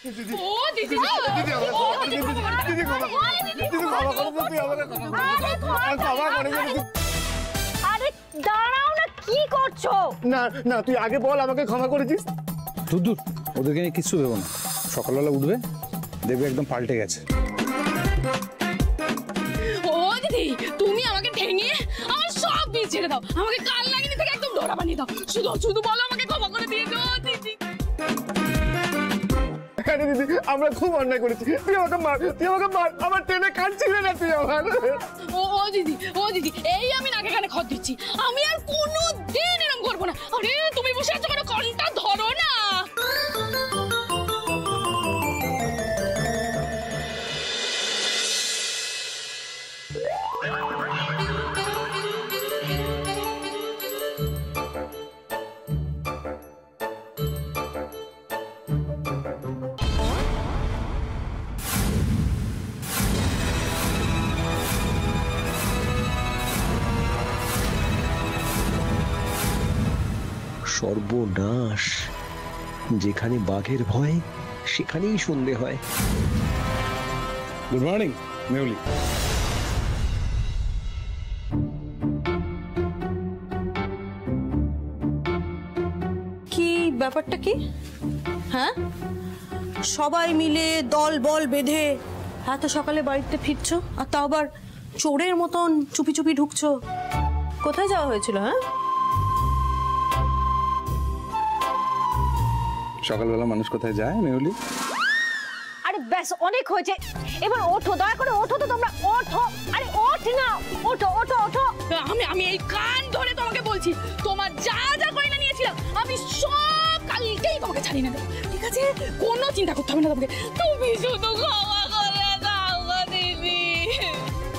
ও দিদি দিদি দিদি ক্ষমা করো, তুই আমাকে ক্ষমা করে দে। আরে দাঁড়াও না, কি করছো? না না, তুই আগে বল আমাকে ক্ষমা করেছিস। দূর ওদেরকে নিয়ে কিচ্ছু ভেবো না, সকালবেলা উঠবে দেখবে একদম পাল্টে গেছে। ও দিদি, তুমি আমাকে ঠেঙিয়ে আমার সব বিয়ে ছেড়ে দাও, আমাকে কাল লাগিয়ে থেকে একদম ডোরা বানিয়ে দাও, শুধু শুধু বলো আমাকে ক্ষমা করে দিয়ে দাও দিদি। দিদি আমরা খুব অন্যায় করেছি, তুই আমাকে মার, তুই আমাকে মার, আমার টেনে কাটছিলি না তুই আমার। ও দিদি এই আমি নাকে কানে খত দিচ্ছি, আমি আর কোনোদিন এরকম করবো না। আরে তুমি বসে আছো কেন, কানটা ধরো না। সর্বনাশ, যেখানে বাঘের ভয় সেখানেই সন্ধে হয়। Good morning Mehuli. কি ব্যাপারটা কি? হ্যাঁ, সবাই মিলে দল বল বেঁধে এত সকালে বাড়িতে ফিরছো, আর তাও আবার চোরের মতন চুপি চুপি ঢুকছো। কোথায় যাওয়া হয়েছিল? হ্যাঁ, সকালবেলা মানুষ কোথায় যায় মেহুলি? আরে ব্যাস অনেক হয়েছে, এবার ওঠো, দয়া করে ওঠো তো তোমরা, ওঠো। আরে ওঠ না, ওঠো ওঠো ওঠো। আমি এই কান ধরে তোমাকে বলছি, তোমার যা যা গয়না নিয়েছিলাম আমি সব কালকেই তোমাকে ছাড়িয়ে নেব, ঠিক আছে? কোনো চিন্তা করতে হবে না তোমাকে, তুমি শুধু ক্ষমা করে দাও গো দিদি।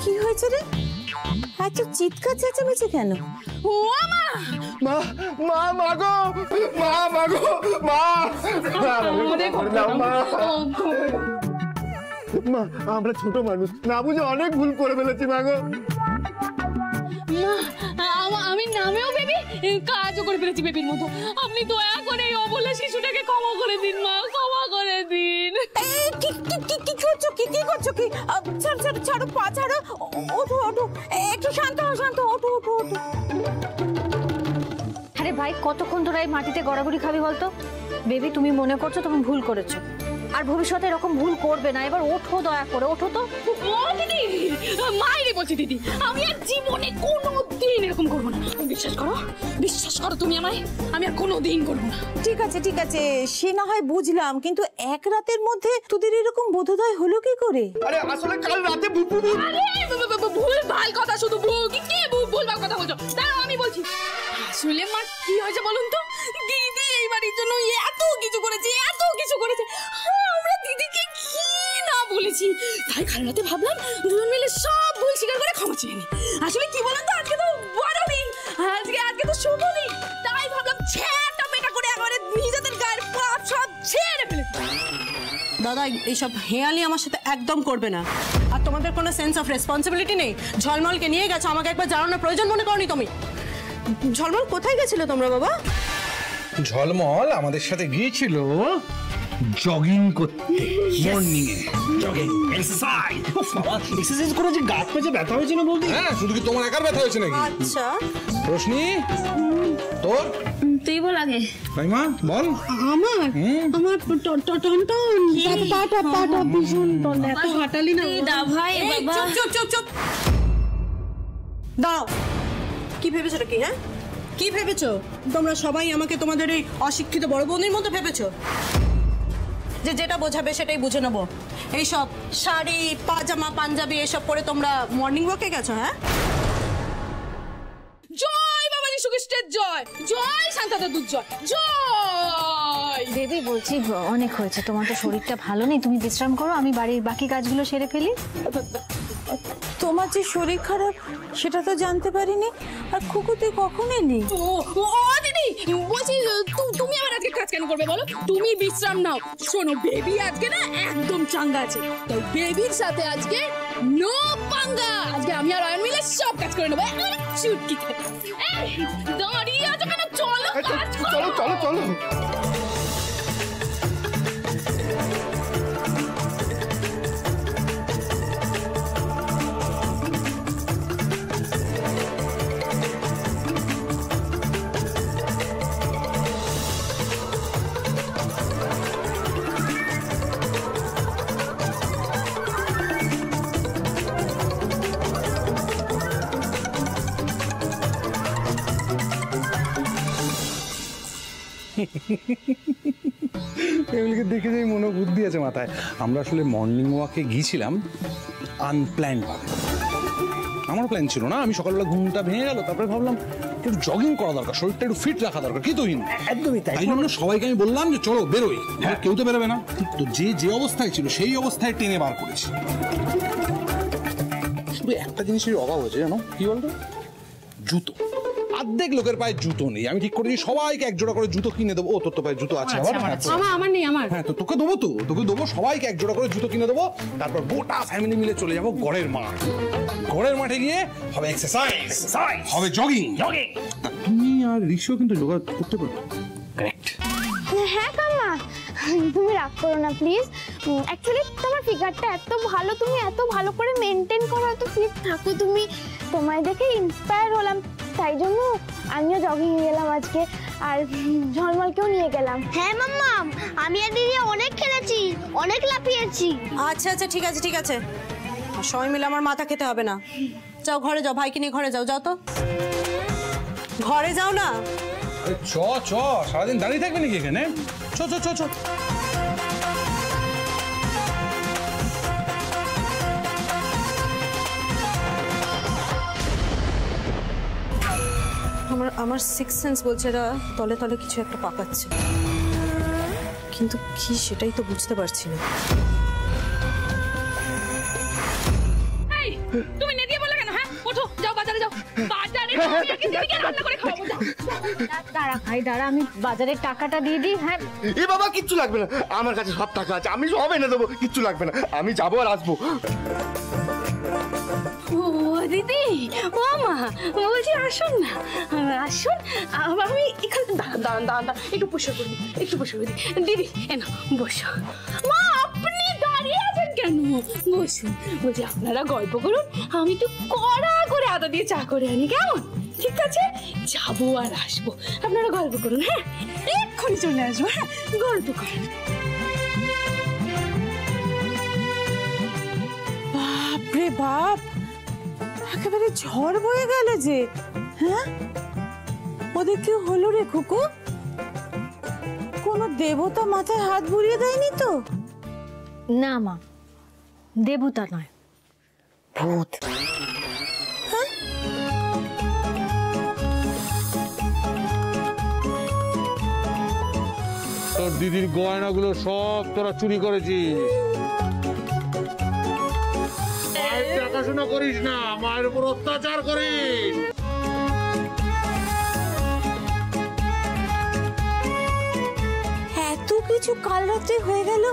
কি হয়েছে রে? এত চিৎকার চেঁচামেচি কেন? ও মা মা মা মাগো, মা মাগো, মা মা, আমরা ছোট মানুষ, না বুঝে অনেক ভুল করে ফেলেছি মাগো। আমি নামেও বেবি, কাজও করে ফেলেছি বেবির মতো, আপনি দয়া করে এই অবলা শিশুটাকে ক্ষমা করে দিন মা, ক্ষমা করে দিন। কি করছো? কি করছো? কি ছাড়ো, পা ছাড়ো, ওঠো ওঠো, একটু শান্ত হও, শান্ত, ওঠো ওঠো ওঠো। আরে ভাই, কতক্ষণ ধরে এই মাটিতে গড়াগড়ি খাবি বলতো? বেবি, তুমি মনে করছো তুমি ভুল করেছো, আর ভবিষ্যতে এরকম ভুল করবে না। এবার ওঠো, দয়া করে ওঠো তো। ও দিদি, মাইরে বলছি দিদি, আমি আর জীবনে কোনোদিন এরকম করবো না, বিশ্বাস করো তুমি আমায়, আমি আর কোনোদিন করবো না। ঠিক আছে, সে না হয় বুঝলাম, কিন্তু এক রাতের মধ্যে তোদের এরকম বোধোদয় হলো কি করে? আরে আসলে কাল রাতে ভুলভাল কথা, শুধু ভুলভাল কথা বলছো। দাঁড়াও আমি বলছি, আসলে মা কি হয়েছে বলুন তো, দিদি এই বাড়ির জন্য এত কিছু করেছে, আমরা দিদিকে কি না বলেছি, তাই কাল রাতে ভাবলাম দুজন মিলে সব ভুল স্বীকার করে ক্ষমা চেয়ে নি। আসলে কি বলুন তো, আজকে তো বড় দিন, আজকে তো শুভ দিন, তাই ভাবলাম ছেটা পেটা করে একবারে নিজেদের গায়ের পাপ সব ছেড়ে ফেলেছি। দাদা, এইসব হেয়ালি আমার সাথে একদম করবে না। আর তোমাদের কোনো সেন্স অফ রেসপন্সিবিলিটি নেই। ঝলমলকে নিয়ে গেছো, আমাকে একবার জানানোর প্রয়োজন মনে করনি তুমি? ঝলমল কোথায় গেছিলে তোমরা বাবা? ঝলমল আমাদের সাথে গিয়েছিল জগিং করতে, মর্নিং এ জগিং এক্সারসাইজ করে যে গাছ পেঁচে ব্যথা হয়েছিল বলতে। হ্যাঁ, শুধু কি তোমার একার ব্যথা হয়েছে নাকি? আচ্ছা রোশনি, তোর তুই বল আগে। মা বল। আমার পাটা ভীষণ এত হাঁটালি না ভাই। চুপ দাও। কি ভেবেছো কি? হ্যাঁ, কি ভেবেছো তোমরা সবাই আমাকে তোমাদের এই অশিক্ষিত বড় বোনের মতো ভেবেছো যে যেটা বোঝাবে সেটাই বুঝে নেবো? এইসব শাড়ি পাজামা পাঞ্জাবি এসব পরে তোমরা মর্নিং ওয়াকে গেছো? হ্যাঁ, জয় বাবা যীশু খ্রিস্টের জয়, জয় শান্তা দাদুর জয়, জয়। বেবি বলছি অনেক হয়েছে, তোমার তো শরীরটা ভালো নেই, তুমি বিশ্রাম করো, আমি বাড়ির বাকি কাজগুলো সেরে ফেলি। তোমার যে শরীর খারাপ সেটা তো জানতে পারিনি। আর খুকু তুই কখন এলি? ও দিদি বলছি, তুমি আমার আজকে কাজ কেন করবে বলো? তুমি বিশ্রাম নাও। শোনো, বেবি আজকে না একদম চাঙ্গা আছে, তাই বেবির সাথে আজকে নো পাঙ্গা। আজকে আমি আর অয়ন মিলে সব কাজ করে নেবো। চুটকি দাঁড়িয়ে আছো কেন? চলো কাজ করো। চলো। এগুলিকে দেখে যাই মনে বুদ্ধি আছে মাথায়। আমরা আসলে মর্নিং ওয়াকে গিয়েছিলাম আনপ্ল্যান্ড ভাবে। আমার প্ল্যান ছিল না, আমি সকালবেলা ঘুমটা ভেঙে গেল, তারপরে ভাবলাম একটু জগিং করা দরকার, শরীরটা একটু ফিট রাখা দরকার। কি তুহিন? একদমই তাই। তাই জন্য সবাইকে আমি বললাম যে চলো বেরোই, কেউ তো বেরোবে না। তো যে যে অবস্থায় ছিল সেই অবস্থায় টেনে বার করেছি। শুধু একটা জিনিসের অভাব হয়েছে জানো, কি বলতো? জুতো। অর্ধেক লোকের পায়ে জুতো নেই। আমি ঠিক করেছি সবাইকে এক জোড়া করে জুতো কিনে দেবো। ও তোর তো পায়ে জুতো আছে? আমার নেই। আমার হ্যাঁ, তো তোকে দেবো, তোকে দেবো। সবাইকে এক জোড়া করে জুতো কিনে দেবো। তারপর গোটা ফ্যামিলি মিলে চলে যাবো গড়ের মাঠ। গড়ের মাঠে গিয়ে হবে এক্সারসাইজ, হবে জগিং। তুমি আর ঋষিও কিন্তু যোগা করতে পারো। কারেক্ট। হ্যাঁ কাম্মা, তুমি রাগ করো না প্লিজ। অ্যাকচুয়ালি তোমার ফিগারটা এত ভালো, তুমি এত ভালো করে মেনটেন করো, এত ফিট থাকো তুমি। তোমায় দেখে ইন্সপায়ার হলাম, তাই জন্য আমিও জগিং গেলাম আজকে, আর ঝলমলকেও নিয়ে গেলাম। হ্যাঁ মাম্মা, আমি আর দিদি অনেক খেলেছি, অনেক লাফিয়েছি। আচ্ছা আচ্ছা, ঠিক আছে ঠিক আছে, সবাই মিলে আমার মাথা খেতে হবে না। যাও ঘরে যাও, ভাইকে নিয়ে ঘরে যাও। যাও তো, ঘরে যাও না। চ চ, সারাদিন দাঁড়িয়ে থাকবে নাকি এখানে? চ চ চ চ। আমার সিক্স সেন্স বলছে এরা তলে তলে কিছু একটা পাকাচ্ছে, কিন্তু কি সেটাই তো বুঝতে পারছি না। এই তুমি নেদিয়ে বলে কেন? হ্যাঁ ওঠো, যাও বাজারে যাও। বাজারে দিদিকে রান্না করে খাওয়াবো। যাও দাঁড়া ভাই দাঁড়া, আমি বাজারের টাকাটা দিয়ে দিই। হ্যাঁ এ বাবা, কিচ্ছু লাগবে না, আমার কাছে সব টাকা আছে, আমি সব এনে দেবো, কিচ্ছু লাগবে না, আমি যাবো আর আসবো। ও দিদি, ও মা, বলছি আসুন না, আসুন। আমি এখানে দাঁড়ান, একটু বসে করি, একটু বসে করি। দিদি এনো বসো। মা আপনি দাঁড়িয়ে আছেন কেন? বসুন। বলছি আপনারা গল্প করুন, আমি একটু কড়া করে আদা দিয়ে চা করে আনি, কেমন? ঠিক আছে, যাবো আর আসবো, আপনারা গল্প করুন। হ্যাঁ এক্ষুনি চলে আসবো। হ্যাঁ গল্প করুন। বাপরে বাপ, একেবারে ঝড় বয়ে গেল যে। হ্যাঁ, ওদের কি হলো রে খুকু? কোন দেবতা মাথায় হাত বুলিয়ে দেয়নি তো? না মা, দেবতা নয়, ভূত। তোর দিদির গয়নাগুলো সব তোরা চুরি করেছিস। মায়ের দেখাশোনা করিস না, মায়ের উপর অত্যাচার করিস। এত কিছু কাল রাত্রে হয়ে গেল,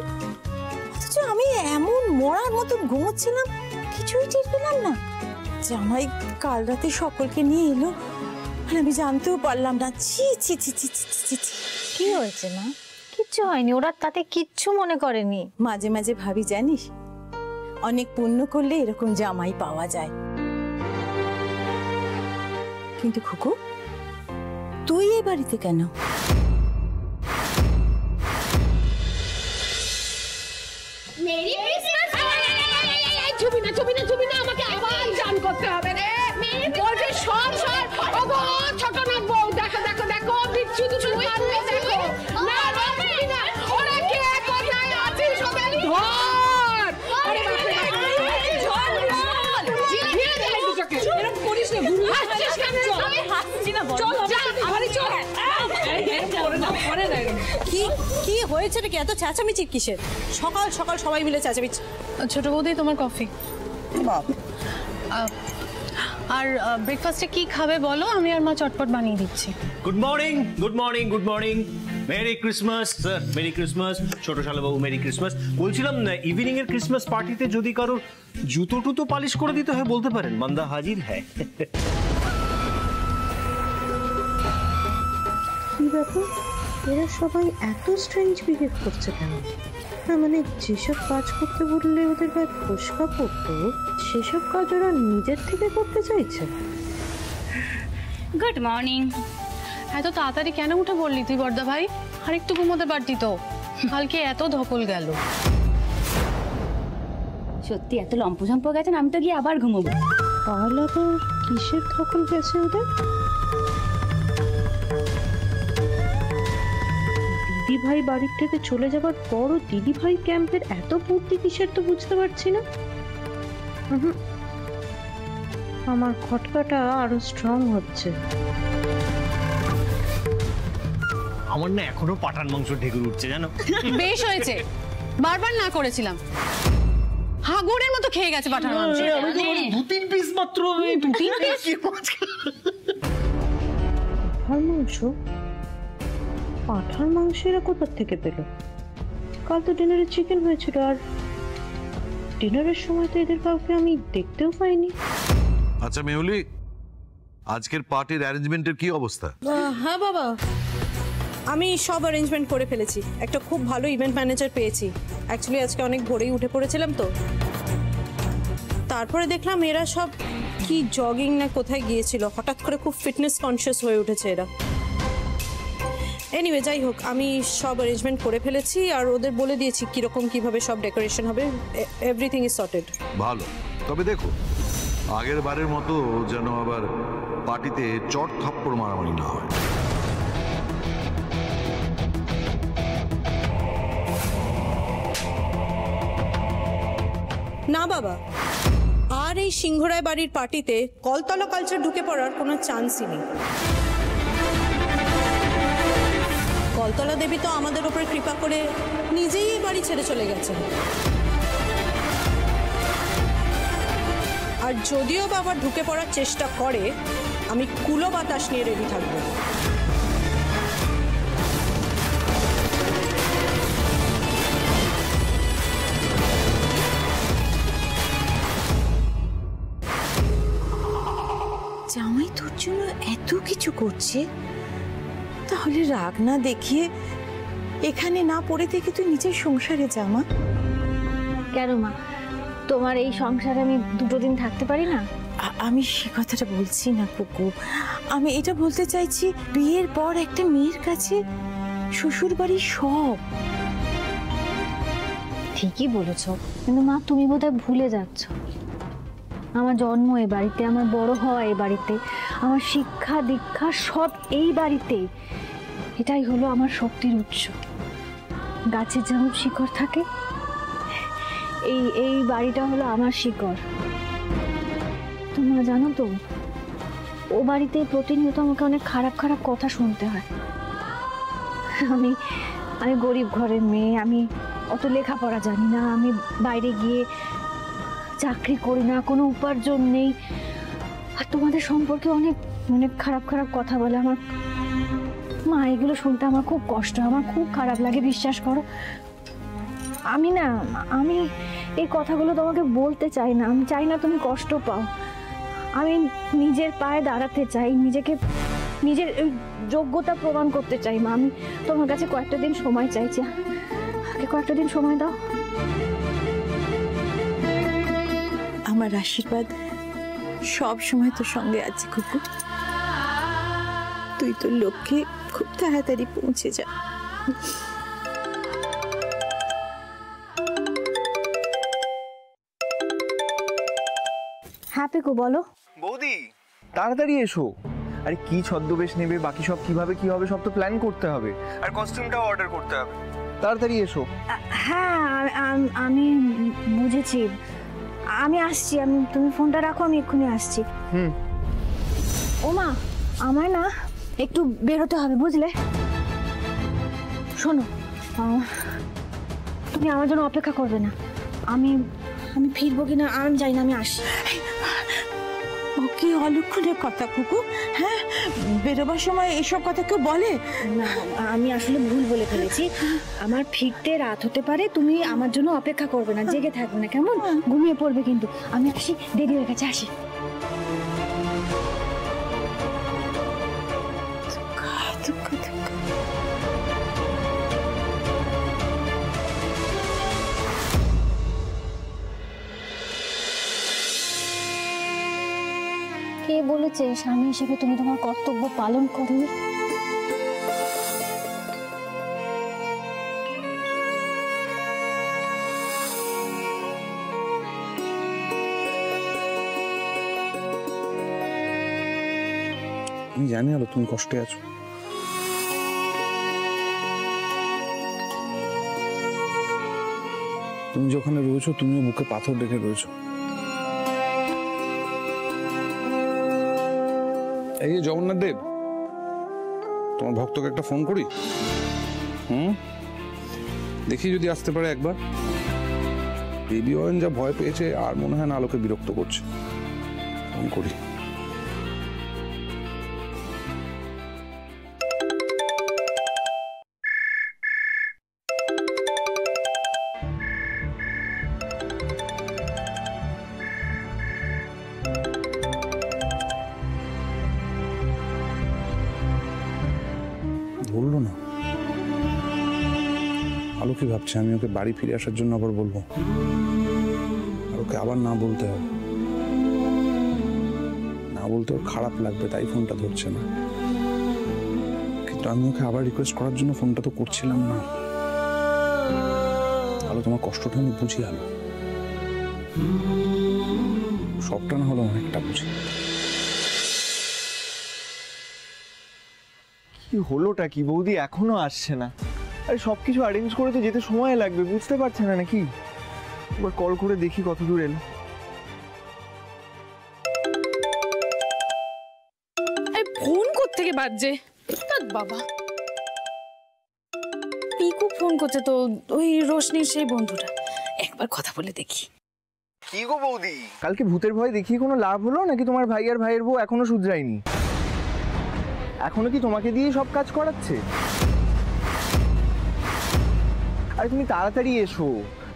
অথচ আমি এমন মরার মতন ঘুমোচ্ছিলাম, কিছুই টের পেলাম না। জামাই কাল রাতে সকলকে নিয়ে এলো, আর আমি জানতেও পারলাম না। ছি ছি ছি ছি ছি ছি ছি। কি হয়েছে মা? কিচ্ছু হয়নি, ওরা তাতে কিচ্ছু মনে করেনি। মাঝে মাঝে ভাবি, জানিস, অনেক পুণ্য করলে এরকম জামাই পাওয়া যায়। কিন্তু খুকু, তুই এই বাড়িতে কেন? চুবি না, আমাকে আবার জান করতে হবে রে। বলছে সব ওগো ছোট না বউ, দেখো দেখো দেখো বিচ্ছু দুটো কাঁদছে, দেখো না না, ওরা কে কোথায় আছে সবাই ধর। আরে ঝড় নিয়ে যাই দুটোকে, এরকম করিস না, গুরু হাসছিস কেন? আমি হাসছি না, চল আমারই চল। কি কি হয়েছে নাকি? এত চেঁচামেচি কিসের? সকাল সকাল সবাই মিলে চেঁচামেচি। ছোট বৌদি, তোমার কফি। বাপ, আর ব্রেকফাস্টে কি খাবে বলো, আমি আর মা চটপট বানিয়ে দিচ্ছি। Good morning, good morning, good morning. Merry Christmas sir, merry Christmas. ছোট শালাবাবু মেরি ক্রিসমাস। বলছিলাম না, ইভিনিং এর ক্রিসমাস পার্টিতে যদি কারোর জুতো টুতো পালিশ করে দিতে হয় বলতে পারেন, মান্দা হাজির হ্যাঁ। কি ব্যাপার, এরা সবাই এত স্ট্রেঞ্জ বিহেভ করছে কেন? না মানে যেসব কাজ করতে বললে ওদের গায়ে ফোসকা পড়তো, সেসব কাজ ওরা নিজের থেকে করতে চাইছে। Good morning. এত তাড়াতাড়ি কেন উঠে বললি তুই বর্দা ভাই? আর একটু ঘুমোতে পারতি তো, কালকে এত ধকল গেল। সত্যি এত লম্পঝম্প গেছেন, আমি তো গিয়ে আবার ঘুমোবো। তাহলে আবার কিসের ধকল গেছে ওদের? দিদি ভাই বাড়ির থেকে চলে যাবার পরও দিদি ভাই ক্যাম্পের এত বুদ্ধি কিসের তো বুঝতে পারছি না। আমার খটকাটা আরো স্ট্রং হচ্ছে। আমার না এখনো পাঠান মাংস ঢেকুর উঠছে জানো। বেশ হয়েছে, বারবার না করেছিলাম, হাগুরের মতো খেয়ে গেছে পাঠান মাংস। দু তিন পিস মাত্র। পাঠার মাংস? পাঠার মাংস এরা কোথা থেকে পেল? কাল তো ডিনারে চিকেন হয়েছিল, আর ডিনারের সময় তো এদের কাউকে আমি দেখতেও পাইনি। আচ্ছা মেহুলি, আজকের পার্টির অ্যারেঞ্জমেন্টের কি অবস্থা? হ্যাঁ বাবা, আমি সব অ্যারেঞ্জমেন্ট করে ফেলেছি। একটা খুব ভালো ইভেন্ট ম্যানেজার পেয়েছি। অ্যাকচুয়ালি আজকে অনেক ভোরেই উঠে পড়েছিলাম তো, তারপরে দেখলাম এরা সব কি জগিং না কোথায় গিয়েছিল, হঠাৎ করে খুব ফিটনেস কনসিয়াস হয়ে উঠেছে এরা। এনিওয়ে যাই হোক, আমি সব অ্যারেঞ্জমেন্ট করে ফেলেছি আর ওদের বলে দিয়েছি কিরকম কিভাবে সব ডেকোরেশন হবে। Everything is sorted. ভালো, তবে দেখো আগের বারের মতো যেন আবার পার্টিতে চট থাপ্পড় মারামারি না হয়। না বাবা, আর এই সিংহরায় বাড়ির পার্টিতে কলতলা কালচার ঢুকে পড়ার কোনো চান্সই নেই। কলতলা দেবী তো আমাদের উপরে কৃপা করে নিজেই বাড়ি ছেড়ে চলে গেছেন, আর যদিও বাবা ঢুকে পড়ার চেষ্টা করে, আমি কুলো বাতাস নিয়ে রেডি থাকবো। জামাই তোর জন্য এত কিছু করছে, তাহলে রাগ না দেখিয়ে এখানে না পড়ে থেকে তুই নিজের সংসারে যা মা। কেন মা, তোমার এই সংসারে আমি দুটো দিন থাকতে পারি না? আমি সে কথাটা বলছি না কুকু, আমি এটা বলতে চাইছি বিয়ের পর একটা মেয়ের কাছে শ্বশুর বাড়ি সব। ঠিকই বলেছ, কিন্তু মা তুমি বোধহয় ভুলে যাচ্ছ, আমার জন্ম এই বাড়িতে, আমার বড় হওয়া এই বাড়িতে, আমার শিক্ষা দীক্ষা সব এই বাড়িতে। এটাই হলো আমার শক্তির উৎস। গাছের যেমন শিকড় থাকে, এই বাড়িটা হলো আমার শিকড়। তোমরা জানো তো, ও বাড়িতে প্রতিনিয়ত আমাকে অনেক খারাপ খারাপ কথা শুনতে হয়। আমি গরিব ঘরের মেয়ে, আমি অত লেখাপড়া জানি না, আমি বাইরে গিয়ে চাকরি করি না, কোনো উপার্জন নেই, আর তোমাদের সম্পর্কে অনেক অনেক খারাপ খারাপ কথা বলে। আমার মা, এগুলো শুনতে আমার খুব কষ্ট, আমার খুব খারাপ লাগে, বিশ্বাস করো। আমি এই কথাগুলো তোমাকে বলতে চাই না, আমি চাই না তুমি কষ্ট পাও। আমি নিজের পায়ে দাঁড়াতে চাই, নিজের যোগ্যতা প্রমাণ করতে চাই মা। আমি তোমার কাছে কয়েকটা দিন সময় চাইছি, আগে কয়েকটা দিন সময় দাও। আমার আশীর্বাদ সব সময় তোর সঙ্গে আছে কুকু, তুই তোর লক্ষ্যে খুব তাড়াতাড়ি পৌঁছে যা। হ্যাঁ পিকু, বলো। বৌদি তাড়াতাড়ি এসো। আরে কি ছদ্মবেশ নেবে, বাকি সব কিভাবে কি হবে সব তো প্ল্যান করতে হবে, আর কস্টিউমটাও অর্ডার করতে হবে। তাড়াতাড়ি এসো। হ্যাঁ আমি বুঝেছি, আমি আসছি। তুমি ফোনটা রাখো, আমি এক্ষুনি আসছি। ও মা, আমায় না একটু বেরোতে হবে, বুঝলে? শোনো, তুমি আমার জন্য অপেক্ষা করবে না। আমি ফিরবো কিনা আমি জানি না, আমি আসি। কি অলক্ষণের কথা কুকু, হ্যাঁ? বেরোবার সময় এসব কথা কেউ বলে না? আমি আসলে ভুল বলে ফেলেছি, আমার ফিরতে রাত হতে পারে, তুমি আমার জন্য অপেক্ষা করবে না, জেগে থাকবে না, কেমন? ঘুমিয়ে পড়বে কিন্তু। আমি আসি, দেরি হয়ে গেছে, আসি। কে বলেছে স্বামী হিসেবে তুমি তোমার কর্তব্য পালন করো? আমি জানি আলো তুমি কষ্টে আছো, তুমি যখন রয়েছো তুমিও বুকে পাথর রেখে রয়েছো। এই যে জগন্নাথ দেব, তোমার ভক্তকে একটা ফোন করি। দেখি যদি আসতে পারে একবার। বেবি অয়ন যা ভয় পেয়েছে আর মনে হয় না আলোকে বিরক্ত করছে। ফোন করি। ধরলো না। আলো কি ভাবছে আমি ওকে বাড়ি ফিরে আসার জন্য আবার বলবো? আর ওকে আবার না বলতে হবে, না বলতে ওর খারাপ লাগবে, তাই ফোনটা ধরছে না। কিন্তু আমি ওকে আবার রিকোয়েস্ট করার জন্য ফোনটা তো করছিলাম না। আলো, তোমার কষ্টটা আমি বুঝি আলো, সবটা না হলো অনেকটা বুঝি। কি হলোটা কি বৌদি এখনো আসছে না? আরে সবকিছু অ্যারেঞ্জ করে তো যেতে সময় লাগবে, বুঝতে পারছে না নাকি? একবার কল করে দেখি কত দূর এলো। ফোন কোত্থেকে বাজছে? বাবা, পিকু ফোন করছে তো, ওই রোশনির সেই বন্ধুটা। একবার কথা বলে দেখি। কি গো বৌদি, কালকে ভূতের ভয় দেখিয়ে কোনো লাভ হলো নাকি? তোমার ভাই আর ভাইয়ের বউ এখনো শুধরায়নি? এখনো কি তোমাকে দিয়ে সব কাজ করাচ্ছে? আরে তুমি তাড়াতাড়ি এসো,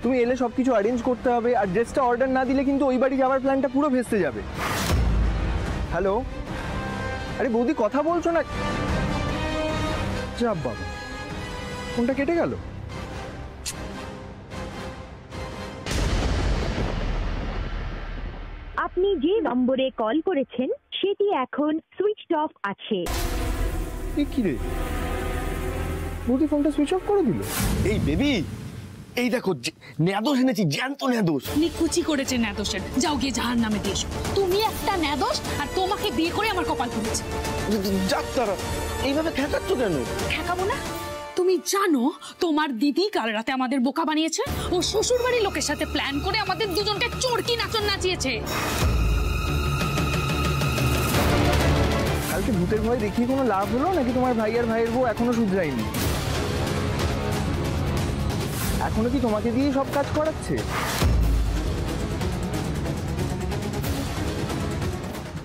তুমি এলে সবকিছু অ্যারেঞ্জ করতে হবে। আর ড্রেসটা অর্ডার না দিলে কিন্তু ওই বাড়ি যাওয়ার প্ল্যানটা পুরো ভেস্তে যাবে। হ্যালো, আরে বৌদি কথা বলছো না? যাব বাবা, ফোনটা কেটে গেল। আপনি যে নম্বরে কল করেছেন সেটি এখন সুইচড অফ আছে। কি রে, বৌদি ফোনটা সুইচ অফ করে দিল? এই বেবি, এই দেখো নেদোষ এনেছি, জ্যান্ত নেদোষ। নিকুচি করেছে নেদোষের। যাও গিয়ে জাহার নামে দিয়ে এসো। তুমি একটা নেদোষ, আর তোমাকে বিয়ে করে আমার কপাল খুলেছে। যাক তারা, এইভাবে খেঁচাচ্ছ কেন? খেকাবো না? তুমি জানো তোমার দিদি কাল রাতে আমাদের বোকা বানিয়েছে? ও শ্বশুর বাড়ির লোকের সাথে প্ল্যান করে আমাদের দুজনকে চোরকি নাচন নাচিয়েছে। কালকে ভূতের ভয় দেখিয়ে কোনো লাভ হলো নাকি? তোমার ভাই আর ভাইয়ের বউ এখনো শুধরায়নি? এখনো কি তোমাকে দিয়ে সব কাজ করাচ্ছে?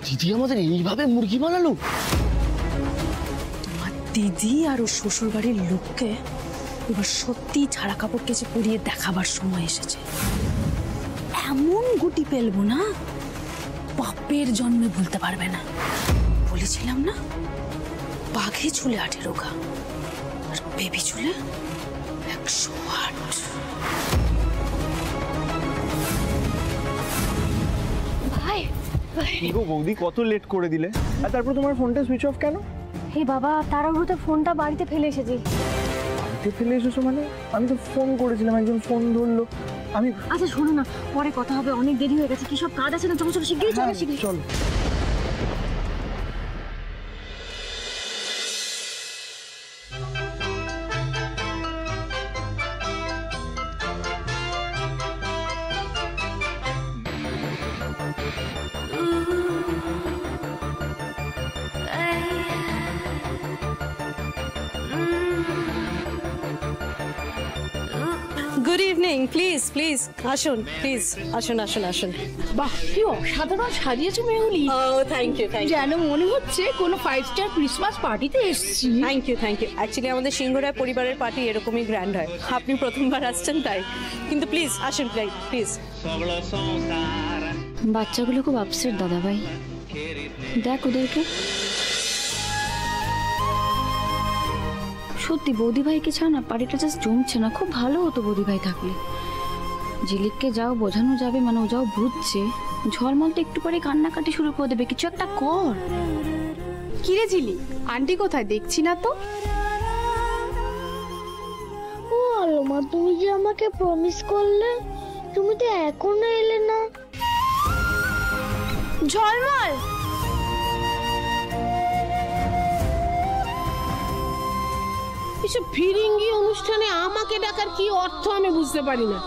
দিদি আমাদের এইভাবে মুরগি বানালো? তোমার দিদি আর ওর শ্বশুর বাড়ির লোককে এবার সত্যি ছাড়া কাপড় কেচে পরিয়ে দেখাবার সময় এসেছে। এমন গুটি পেলবো না, বাপের জন্মে ভুলতে পারবে না। বলেছিলাম না, বাঘে চুলে 18 গা আর বেবি চুলে 108। ভাই, গো বৌদি কত লেট করে দিলে, আর তারপর তোমার ফোনটা সুইচ অফ কেন? হে বাবা, তাড়াহুড়োতে ফোনটা বাড়িতে ফেলে এসেছি। বাড়িতে ফেলে এসেছো মানে? আমি তো ফোন করেছিলাম, একজন ফোন ধরলো। আমি আচ্ছা শোনো না, পরে কথা হবে, অনেক দেরি হয়ে গেছে। কি সব কাজ আছে না? চলো চলো, শিগগিরই চলো, শিগগিরই চলো। গুড ইভিনিং, প্লিজ প্লিজ আসুন, প্লিজ আসুন আসুন আসুন। বাহ, কি অসাধারণ সাজিয়েছো মেহুলি। ও থ্যাংক ইউ, থ্যাংক ইউ। যেন মনে হচ্ছে কোনো 5 স্টার ক্রিসমাস পার্টিতে এসেছি। Thank you, thank you. Actually আমাদের সিংহরায় পরিবারের পার্টি এরকমই গ্র্যান্ড হয়। আপনি প্রথমবার আসছেন তাই, কিন্তু প্লিজ আসুন প্লিজ। বাচ্চাগুলো খুব আপসেট দাদা ভাই, দেখ ওদেরকে। সত্যি বৌদি ভাইকে ছাড়া না পার্টিটা জাস্ট জমছে না। খুব ভালো হতো বৌদি ভাই থাকলে। ঝিলিককে যাও বোঝানো যাবে, মানে ও যাও বুঝছে। ঝলমলটা একটু পরে কান্নাকাটি শুরু করে দেবে, কিছু একটা কর। কিরে ঝিলি, আন্টি কোথায় দেখছি না তো? ও আলোমা, তুমি যে আমাকে প্রমিস করলে, তুমি তো এখনো এলে না। ঝলমল, এসব ফিরিঙ্গি অনুষ্ঠানে আমাকে ডাকার কি অর্থ আমি বুঝতে পারি না।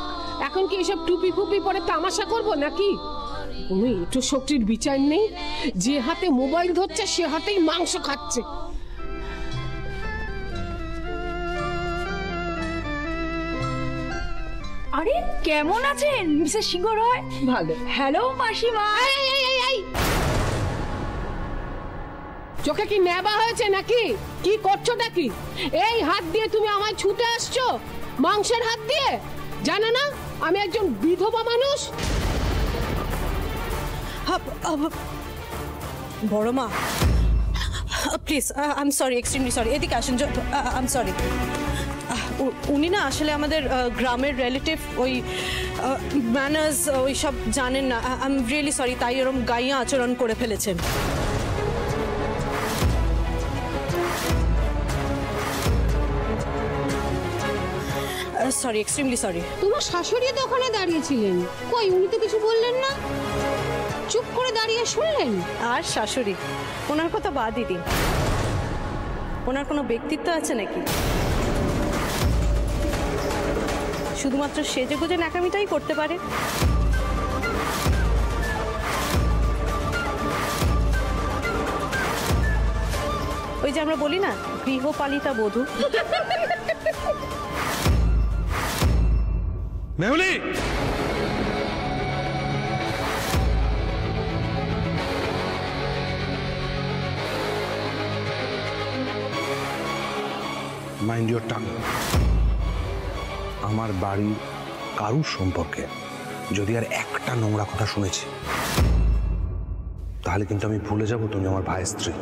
এখন কি এসব টুপি ফুপি পরে তামাশা করব নাকি? কোনো একটু শক্তির বিচার নেই। যে হাতে মোবাইল ধরছে সে হাতেই মাংস খাচ্ছে। আরে কেমন আছেন মিসেস সিংহ রয়? ভালো। হ্যালো মাসিমা। চোখে কি নেবা হয়েছে নাকি? কি করছোটা কি? এই হাত দিয়ে তুমি আমায় ছুটে আসছো, মাংসের হাত দিয়ে? জানো না আমি একজন বিধবা মানুষ? বড় মা please, I am sorry, extremely sorry. এদিকে আসুন, আই এম সরি। উনি না আসলে আমাদের গ্রামের রিলেটিভ, ওই ম্যানার্স ওই সব জানেন না। আই এম রিয়েলি সরি, তাই এরকম গাইয়া আচরণ করে ফেলেছেন। Sorry, extremely sorry. তোমার শাশুড়ি তো ওখানে দাঁড়িয়েছিলেন, কই উনি তো কিছু বললেন না? চুপ করে দাঁড়িয়ে শুনলেন? আর শাশুড়ি, ওনার কথা বাদই দিন। ওনার কোনো ব্যক্তিত্ব আছে নাকি? শুধুমাত্র সেজে গুজে ন্যাকামিটাই করতে পারে। ওই যে আমরা বলি না, গৃহপালিতা বধূ। Mehuli, mind your tongue. আমার বাড়ি কারুর সম্পর্কে যদি আর একটা নোংরা কথা শুনেছি, তাহলে কিন্তু আমি ভুলে যাব তুমি আমার ভাইয়ের স্ত্রী।